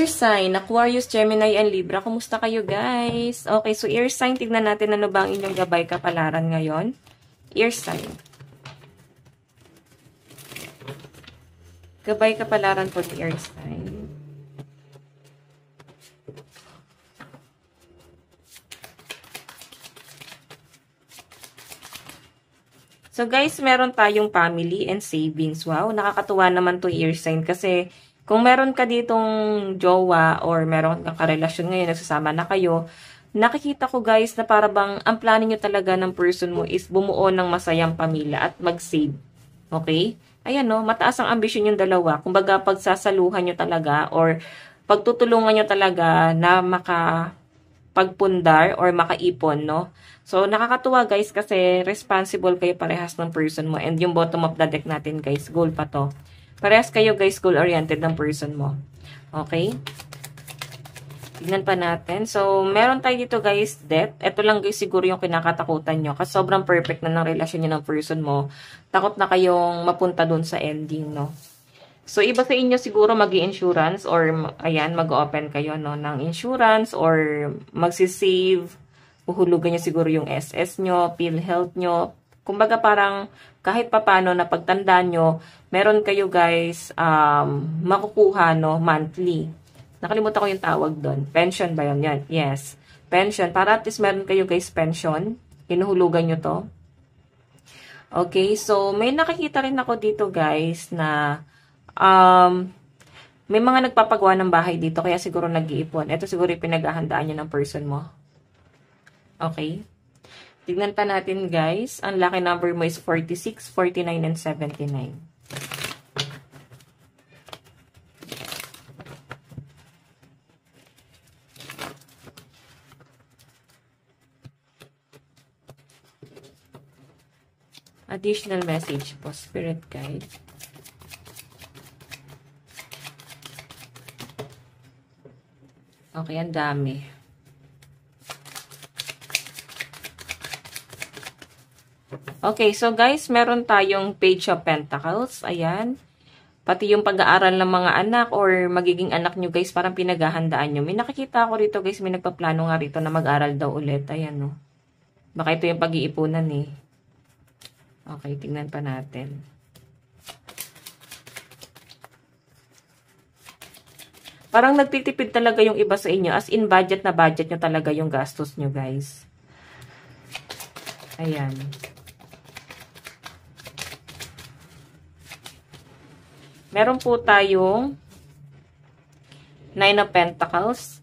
Ear sign, Aquarius, Gemini, and Libra. Kumusta kayo guys? Okay, so ear sign, tignan natin ano ba ang inyong gabay kapalaran ngayon. Ear sign. Gabay kapalaran po ni ear sign. So guys, meron tayong family and savings. Wow, nakakatuwa naman to ear sign kasi kung meron ka ditong jowa or meron kang karelasyon ngayon, nagsasama na kayo, nakikita ko guys na para bang ang plano nyo talaga ng person mo is bumuo ng masayang pamilya at mag-save. Okay? Ayan no, mataas ang ambisyon yung dalawa. Kumbaga pagsasaluhan nyo talaga or pagtutulungan nyo talaga na makapagpundar or makaipon, no? So, nakakatuwa guys kasi responsible kayo parehas ng person mo. And yung bottom of the deck natin guys, goal pa to. Parehas kayo guys, goal-oriented ng person mo. Okay? Tignan pa natin. So, meron tayo dito guys, death. Ito lang guys siguro yung kinakatakutan nyo. Kasi sobrang perfect na ng relasyon nyo ng person mo. Takot na kayong mapunta dun sa ending, no? So, iba sa inyo siguro mag-i-insurance or, ayan, mag-open kayo, no, ng insurance or magsisave. Uhulugan nyo siguro yung SS nyo, PhilHealth nyo. Kumbaga parang kahit papano na pagtandaan nyo, meron kayo guys makukuha no monthly. Nakalimutan ko yung tawag doon. Pension ba yun? Yan. Yes. Pension. Para at least meron kayo guys pension. Hinuhulugan nyo to. Okay. So, may nakikita rin ako dito guys na may mga nagpapagawa ng bahay dito kaya siguro nag-iipon. Ito siguro yung pinaghahandaan nyo ng person mo. Okay. Tignan pa natin guys. Ang lucky number mo is 46, 49, and 79. Additional message po, Spirit Guide. Okay, ang dami. Okay, so guys, meron tayong Page of Pentacles. Ayan. Pati yung pag-aaral ng mga anak or magiging anak nyo guys, parang pinaghahandaan nyo. May nakikita ako rito guys, may nagpaplano nga rito na mag-aral daw ulit. Ayan no. Baka ito yung pag-iipunan eh. Okay, tingnan pa natin. Parang nagtitipid talaga yung iba sa inyo. As in, budget na budget nyo talaga yung gastos nyo guys. Ayan. Meron po tayong 9 of Pentacles.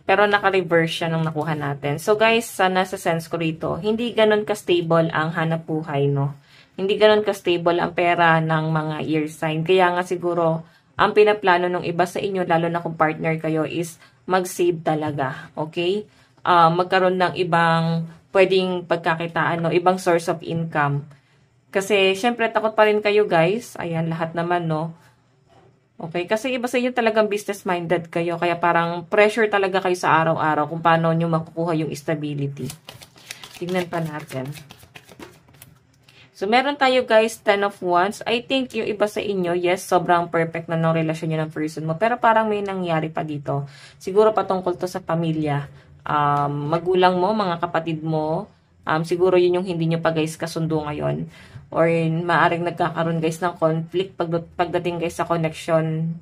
Pero naka-reverse siya nung nakuha natin. So guys, sana sa sense ko rito, hindi ganun ka-stable ang hanap buhay, no? Hindi ganun ka-stable ang pera ng mga ear sign. Kaya nga siguro, ang pinaplano ng iba sa inyo, lalo na kung partner kayo, is mag-save talaga. Okay? Magkaroon ng ibang pwedeng pagkakitaan, no? Ibang source of income. Kasi, syempre, takot pa rin kayo, guys. Ayan, lahat naman, no? Okay? Kasi iba sa inyo talagang business-minded kayo. Kaya parang pressure talaga kayo sa araw-araw kung paano nyo makukuha yung stability. Tingnan pa natin. So, meron tayo, guys, 10 of Wands. I think yung iba sa inyo, yes, sobrang perfect na ng relasyon nyo ng person mo. Pero parang may nangyari pa dito. Siguro patungkol to sa pamilya. Magulang mo, mga kapatid mo. Siguro yun yung hindi nyo pa, guys, kasundo ngayon. Or maaring nagkakaroon guys ng conflict pagdating guys sa connection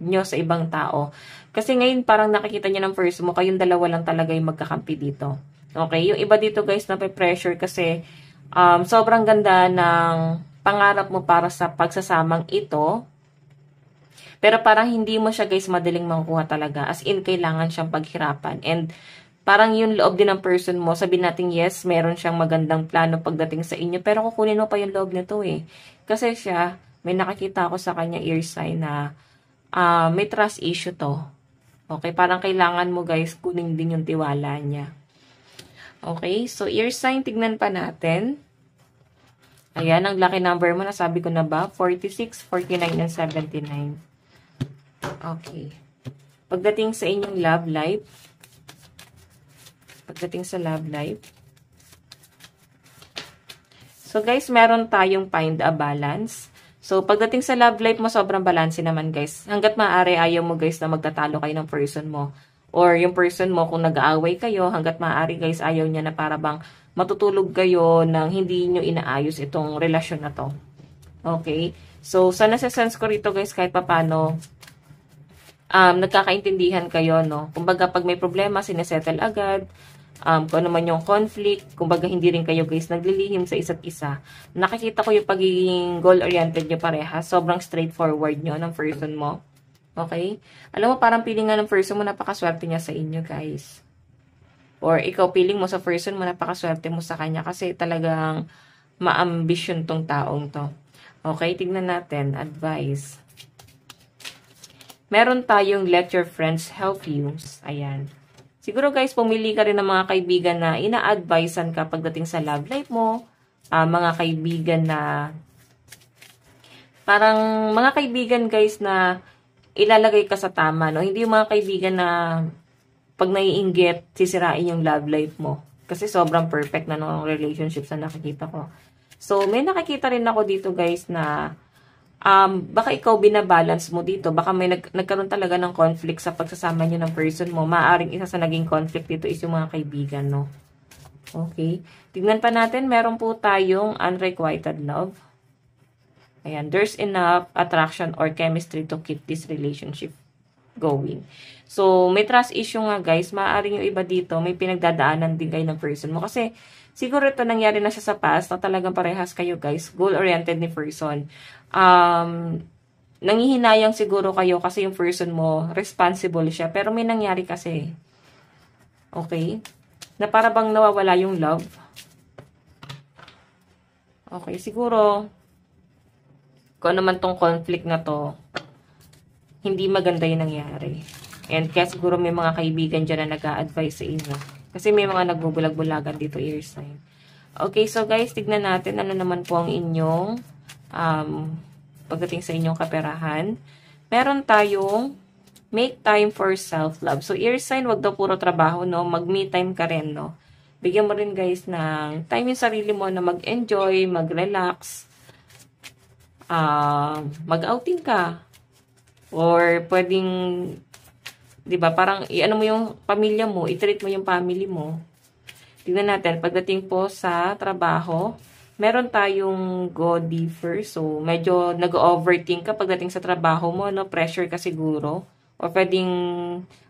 nyo sa ibang tao. Kasi ngayon parang nakikita nyo ng person mo, kayong dalawa lang talaga yung magkakampi dito. Okay? Yung iba dito guys na pressure kasi sobrang ganda ng pangarap mo para sa pagsasamang ito. Pero parang hindi mo siya guys madaling makukuha talaga. As in, kailangan siyang paghirapan. And parang yung loob din ng person mo, sabihin natin yes, meron siyang magandang plano pagdating sa inyo, pero kukunin mo pa yung loob nito eh. Kasi siya, may nakakita ako sa kanya ear sign na may trust issue to. Okay, parang kailangan mo guys, kunin din yung tiwala niya. Okay, so ear sign, tignan pa natin. Ayan, ang lucky number mo, nasabi ko na ba? 46, 49, and 79. Okay. Pagdating sa inyong love life, So guys, meron tayong find a balance. So, pagdating sa love life mo, sobrang balanse naman, guys. Hanggat maaari, ayaw mo, guys, na magtatalo kayo ng person mo. Or yung person mo, kung nag-aaway kayo, hanggat maaari, guys, ayaw niya na para bang matutulog kayo nang hindi nyo inaayos itong relasyon na to. Okay? So, sa nasa-sense ko rito, guys, kahit papano, nagkakaintindihan kayo, no? Kumbaga, pag may problema, sinesettle agad. Kung ano man yung conflict, kumbaga hindi rin kayo guys naglilihim sa isa't isa. Nakikita ko yung pagiging goal-oriented nyo pareha. Sobrang straightforward nyo ng person mo. Okay? Alam mo, parang feeling nga ng person mo, napakaswerte niya sa inyo guys. Or ikaw, feeling mo sa person mo, napakaswerte mo sa kanya kasi talagang ma-ambition tong taong to. Okay? Tignan natin. Advice. Meron tayong let your friends help you. Ayan. Siguro guys, pumili ka rin ng mga kaibigan na ina-advisean ka pagdating sa love life mo. Mga kaibigan na, parang mga kaibigan guys na ilalagay ka sa tama. No? Hindi yung mga kaibigan na pag naiinggit, sisirain yung love life mo. Kasi sobrang perfect na ng relationships na nakikita ko. So, may nakikita rin ako dito guys na baka ikaw binabalance mo dito. Baka may nagkaroon talaga ng conflict sa pagsasama nyo ng person mo. Maaring isa sa naging conflict dito is yung mga kaibigan, no? Okay. Tignan pa natin. Meron po tayong unrequited love. Ayan. There's enough attraction or chemistry to keep this relationship going. So, may trust issue nga, guys. Maaring yung iba dito, may pinagdadaanan din kayo ng person mo. Kasi, siguro ito nangyari na siya sa past na talagang parehas kayo, guys. Goal-oriented ni person. Nangihinayang siguro kayo kasi yung person mo, responsible siya. Pero may nangyari kasi. Okay? Na para bang nawawala yung love. Okay, siguro, kung ano man tong conflict na to, hindi maganda yung nangyari. And kaya siguro may mga kaibigan dyan na nag-a-advise sa inyo. Kasi may mga nagbubulag-bulagan dito, air sign. Okay, so guys, tignan natin ano naman po ang inyong pagdating sa inyong kaperahan. Meron tayong make time for self-love. So, air sign, wag daw puro trabaho, no? Mag-me time ka rin, no? Bigyan mo rin, guys, ng time yung sarili mo na mag-enjoy, mag-relax, mag-outing ka. Or, pwedeng, di ba, parang, i-ano mo yung pamilya mo, i-treat mo yung family mo. Tignan natin, pagdating po sa trabaho, meron tayong go deeper. So, medyo nag-overthink ka pagdating sa trabaho mo, no? Pressure ka siguro. O pwedeng,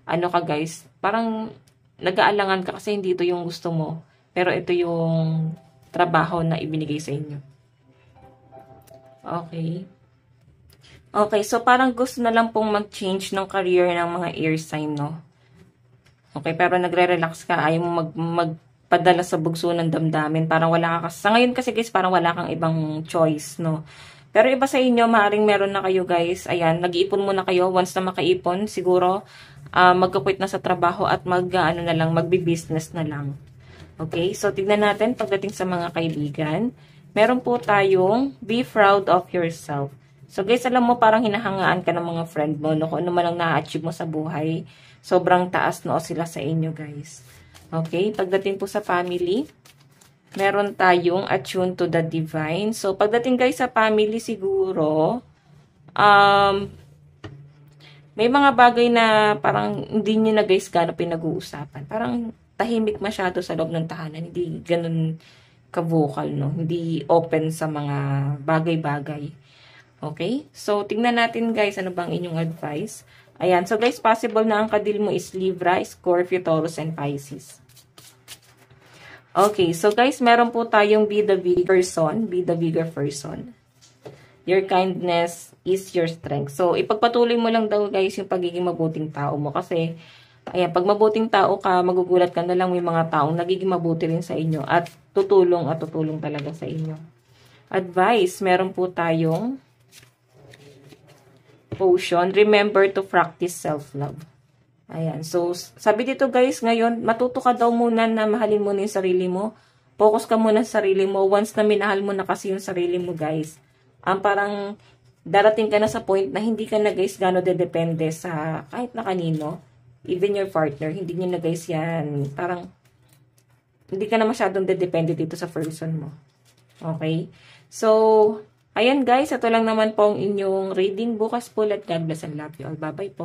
ano ka guys, parang nag-aalangan ka kasi hindi ito yung gusto mo. Pero ito yung trabaho na ibinigay sa inyo. Okay. Okay, so parang gusto na lang pong mag-change ng career ng mga air sign, no? Okay, pero nagre-relax ka, ayaw mo magpadala sa bugso ng damdamin. Parang wala ka, sa ngayon kasi guys, parang wala kang ibang choice, no? Pero iba sa inyo, maaaring meron na kayo guys. Ayan, nag-iipon muna kayo. Once na makaipon, siguro, magka-quit na sa trabaho at magbi-business na lang. Okay, so tignan natin pagdating sa mga kaibigan. Meron po tayong be proud of yourself. So guys, alam mo parang hinahangaan ka ng mga friend mo, no? Kung ano man ang na-achieve mo sa buhay, sobrang taas no sila sa inyo guys. Okay, pagdating po sa family, meron tayong attune to the divine. So pagdating guys sa family siguro, may mga bagay na parang hindi nyo na guys gano'n pinag-uusapan. Parang tahimik masyado sa loob ng tahanan, hindi ganun ka-vocal, no? Hindi open sa mga bagay-bagay. Okay? So, tingnan natin guys, ano bang inyong advice? Ayan. So, guys, possible na ang kadil mo is Libra, Scorpio, Taurus, and Pisces. Okay. So, guys, meron po tayong be the bigger person. Be the bigger person. Your kindness is your strength. So, ipagpatuloy mo lang daw guys yung pagiging mabuting tao mo. Kasi, ayan, pag mabuting tao ka, magugulat ka na lang may mga taong nagiging mabuti rin sa inyo. At tutulong talaga sa inyo. Advice, meron po tayong potion. Remember to practice self-love. Ayan. So, sabi dito guys, ngayon, matuto ka daw muna na mahalin mo na yung sarili mo. Focus ka muna sa sarili mo. Once na minahal mo na kasi yung sarili mo guys, parang darating ka na sa point na hindi ka na guys gano'n dedepende sa kahit na kanino. Even your partner, hindi nyo na guys yan. Parang, hindi ka na masyadong dedepende dito sa person mo. Okay? So, Ayan guys, ito lang naman po ang inyong reading bukas po. God bless and love you all. Bye-bye po.